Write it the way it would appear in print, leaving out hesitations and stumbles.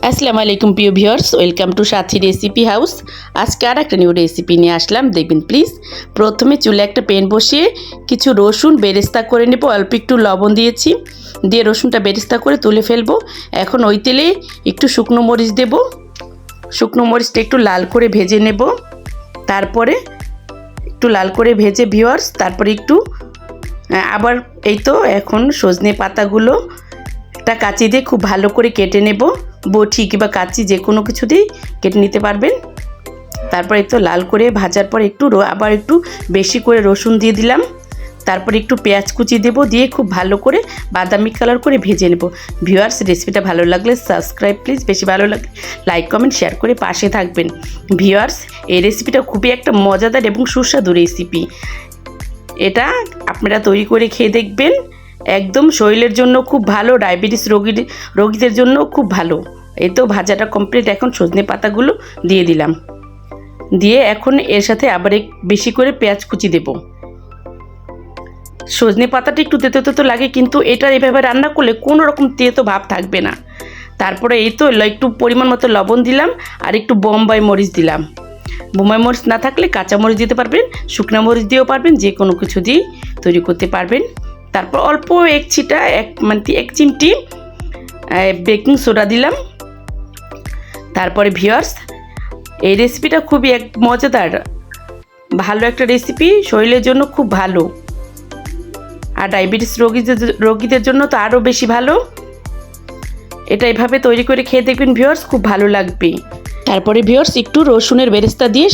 আসসালামু আলাইকুম প্রিয় viewers, welcome to Sathi recipe house. আজকে আর একটা নিউ রেসিপি নিয়ে আসলাম, দেখবেন প্লিজ। প্রথমে চুলে একটা প্যান বসিয়ে কিছু রসুন বেরেস্তা করে নেব, অল্প একটু লবণ দিয়েছি, দিয়ে রসুনটা বেরেস্তা করে তুলে ফেলবো। এখন ওই তেলে একটু শুকনো মরিচ দেব, শুকনো মরিচটা একটু লাল করে ভেজে নেব। তারপরে একটু লাল করে ভেজে ভিউয়ার্স, তারপরে একটু আবার এই তো এখন সজনে পাতাগুলো একটা কাঁচি দিয়ে খুব ভালো করে কেটে নেব, বটি কিংবা কাঁচি যে কোনো কিছু দিয়েই কেটে নিতে পারবেন। তারপরে একটু লাল করে ভাজার পর আবার একটু বেশি করে রসুন দিয়ে দিলাম, তারপরে একটু পেঁয়াজ কুচি দেব, দিয়ে খুব ভালো করে বাদামি কালার করে ভেজে নেব। ভিউয়ার্স, রেসিপিটা ভালো লাগলে সাবস্ক্রাইব প্লিজ, বেশি ভালো লাগলে লাইক কমেন্ট শেয়ার করে পাশে থাকবেন। ভিউয়ার্স, এই রেসিপিটা খুবই একটা মজাদার এবং সুস্বাদু রেসিপি। এটা আপনারা তৈরি করে খেয়ে দেখবেন, একদম শরীরের জন্য খুব ভালো, ডায়াবেটিস রোগীদের জন্য খুব ভালো। এই তো ভাজাটা কমপ্লিট, এখন সজনে পাতাগুলো দিয়ে দিলাম, দিয়ে এখন এর সাথে আবার বেশি করে পেঁয়াজ কুচি দেব। সজনে পাতাটা একটু তেতো তেতো লাগে, কিন্তু এটা এভাবে রান্না করলে কোনো রকম তেতো ভাব থাকবে না। তারপরে এই তো একটু পরিমাণ মতো লবণ দিলাম, আর একটু বোম্বাই মরিচ দিলাম। বোম্বাই মরিচ না থাকলে কাঁচা মরিচ দিতে পারবেন, শুকনো মরিচ দিয়েও পারবেন, যে কোনো কিছু দিয়েই তৈরি করতে পারবেন। তারপর অল্প এক চিমটি বেকিং সোডা দিলাম। তারপরে ভিউয়ার্স, এই রেসিপিটা খুবই মজাদার, ভালো একটা রেসিপি, শরীরের জন্য খুব ভালো, আর ডায়াবেটিস রোগীদের জন্য তো আরও বেশি ভালো। এটা এভাবে তৈরি করে খেয়ে দেখবেন ভিউয়ার্স, খুব ভালো লাগবে। তারপরে ভিউয়ার্স, একটু রসুনের বেরেস্তা দিয়ে